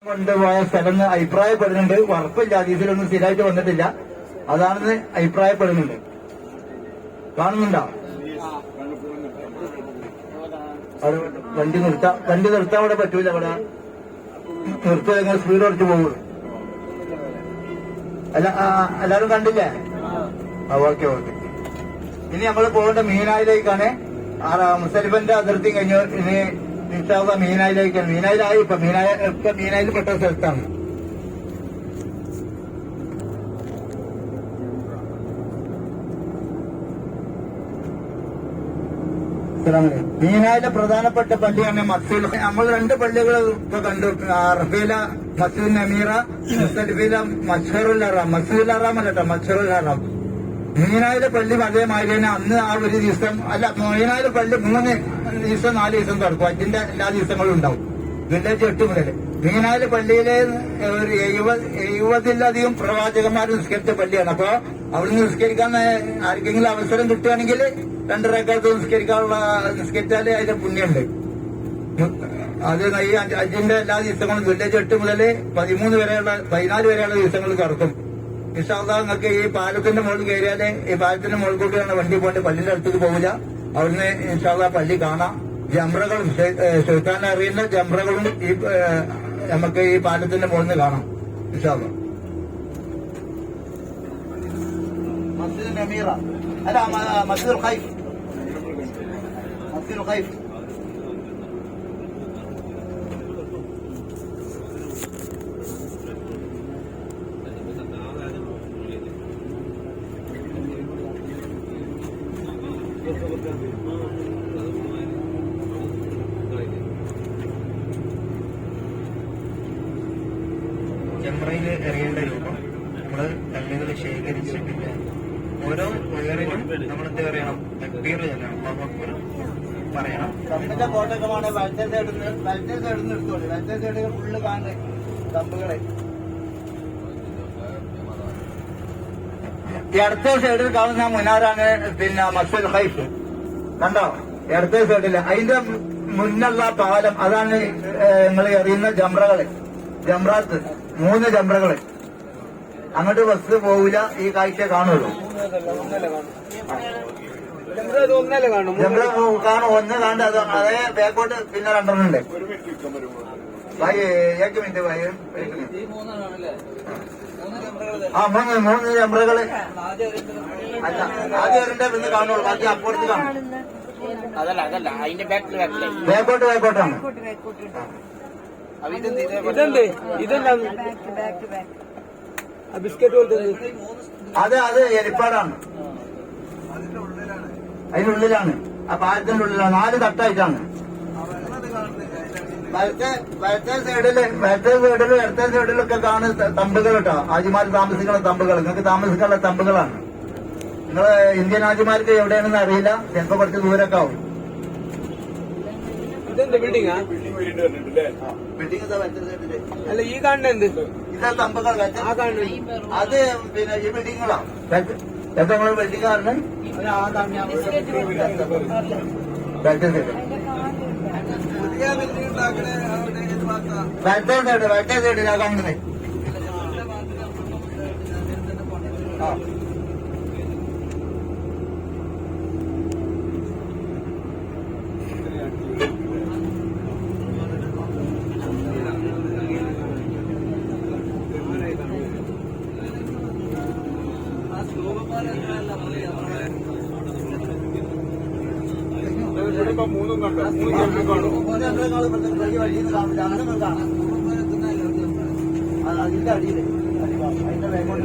കൊണ്ടുപോയ സ്ഥലം അഭിപ്രായപ്പെടുന്നുണ്ട്. ഉറപ്പില്ല, ഹദീസിലൊന്നും സ്ഥിരമായിട്ട് വന്നിട്ടില്ല. അതാണെന്ന് അഭിപ്രായപ്പെടുന്നുണ്ട്. കാണുന്നുണ്ടോ? വണ്ടി നിർത്താൻ ഇവിടെ പറ്റൂല. ഇവിടെ നിർത്തുക, സ്പീഡ് കുറച്ച് പോകുള്ളൂ. എല്ലാരും കണ്ടില്ലേ? ഓക്കെ. ഇനി നമ്മൾ പോകേണ്ട മീനായിലേക്കാണ്. മുസലിഫിന്റെ അതിർത്തി കഴിഞ്ഞു. ഇനി ഇൻഷാള്ള മീനായിലേക്കാണ്. മീനായിലായി. ഇപ്പൊ മീനായിൽ പെട്ട സ്ഥലത്താണ്. മീനായിലെ പ്രധാനപ്പെട്ട പള്ളിയാണ് മസ്ജിദ്. നമ്മൾ രണ്ട് പള്ളികൾ ഇപ്പൊ കണ്ടു. അറഫയില മസ്ജിദ് നമീറ, മുസ്തലിഫില മസ്ജിദുൽ ഹറാം. മസ്ജിദുൽ ഹറാം അല്ലട്ടോ, മസ്ജിദുൽ ഹറാം. മീനായിലെ പള്ളി അതേമാതിരി തന്നെ. അന്ന് ആ ഒരു ദിവസം മീനായിലെ പള്ളി 3 ദിവസം 4 ദിവസം തുറക്കും. അതിന്റെ എല്ലാ ദിവസങ്ങളും ഉണ്ടാവും. വില്ലേജ് 8 മുതൽ. മീനായിലെ പള്ളിയിലെ ഒരു 70-ലധികം പ്രവാചകന്മാർ നിസ്കരിച്ച പള്ളിയാണ്. അപ്പൊ അവിടുന്ന് നിസ്കരിക്കാൻ ആർക്കെങ്കിലും അവസരം കിട്ടുകയാണെങ്കിൽ 2 റക്അത്ത് നിസ്കരിച്ചാല് അതിന്റെ പുണ്യമുണ്ട്. അത് ഈ അജിന്റെ എല്ലാ ദിവസങ്ങളും വില്ലേജ് 8 മുതൽ 14 വരെയുള്ള ദിവസങ്ങൾ തുറക്കും. ഇൻഷാ അല്ലാഹ് നിങ്ങൾക്ക് ഈ പാലത്തിന്റെ മുകളിൽ കയറിയാല് ഈ പാലത്തിന്റെ മുകളിൽ കൂട്ടിയാണ് വണ്ടി പോകേണ്ട. പള്ളിന്റെ അടുത്തേക്ക് പോകില്ല. അവിടുന്ന് ഇൻഷാ അല്ലാഹ് പള്ളി കാണാം. ജംറകളും ഷെയ്ത്താൻ അറിയുന്ന ജംറകളും ഈ നമുക്ക് ഈ പാലത്തിന്റെ മുകളിൽ നിന്ന് കാണാം ഇൻഷാ അല്ലാഹ്. മസ്ജിദ് നമീറ അല്ല, മസ്ജിദുൽ ഖൈഫ്. മസ്ജിദുൽ ഖൈഫ് ജംറയിൽ എറിയേണ്ട രൂപം നമ്മള് കല്ലുകൾ ശേഖരിച്ചിട്ടില്ല. ഓരോ പേരിനും നമ്മളെന്ത് പറയണം? തക്ബീർ ചെല്ലണം, പറയണം. കമ്പിന്റെ കോട്ടക്കമാണ്. വലത്തെ സൈഡിൽ നിന്ന് എടുത്തോളൂ. വലത്തെ സൈഡിൽ ഫുള്ള് കാണുന്നത് കമ്പുകളെ. ഈ അടുത്ത സൈഡിൽ കാണുന്ന മുനാറാണ് പിന്നെ മസ്ജിദുൽ ഖൈഫ്. കണ്ടോ? ഇടത്തെ സൈഡില് അതിന്റെ മുന്നുള്ള പാലം, അതാണ് നിങ്ങൾ എറിയുന്ന ജംറാത്ത്. 3 ജംറകള്. അങ്ങോട്ട് ബസ് പോവില്ല. ഈ കാഴ്ച കാണുള്ളൂ. ജംറ കാണും. 1 കാണും. അത് അതേ ബാക്കോട്ട് പിന്നെ 2 ഉണ്ട്. ഭായി 1 മിനിറ്റ് ഭായി. 3 ജംറകള്. അല്ല, ആദ്യം എറിന്റെ പിന്നെ കാണുള്ളൂ. ബാക്കി അപ്പുറത്ത് കാണും. അതല്ല അതിന്റെ ബാക്കോട്ടാണ്. ബിസ്ക്കറ്റ് അത് എലിപ്പാടാണ്. അതിനുള്ളിലാണ്. ആ പാലത്തിന്റെ ഉള്ളിലാണ്. 4 തട്ടായിട്ടാണ്. വലത്തെ സൈഡിലും ഇടത്തെ സൈഡിലൊക്കെ കാണുന്ന തമ്പുകൾ കേട്ടോ. ആജിമാർ താമസിക്കുന്ന തമ്പുകൾ. നിങ്ങൾക്ക് താമസിക്കാനുള്ള തമ്പുകളാണ്. നിങ്ങള് ഇന്ത്യൻ ആജിമാർക്ക് എവിടെയാണെന്ന് അറിയില്ല. ചിലപ്പോ കുറച്ച് ദൂരൊക്കെ ആവും. ബിൽഡിംഗ് അല്ല ഈ കാണുന്നത് ഇതാ തമ്പുകൾ. അത് പിന്നെ ഈ ബിൽഡിങ്ങളാ. എന്താ നിങ്ങൾ ബിൽഡിംഗ് കാണുന്നത്? വലത്തെ സൈഡിലാ കാണുന്നത്. മൂന്നും കണ്ടോ? 3 കാണും. അതിന്റെ അടിയിൽ അതിന്റെ വേഗം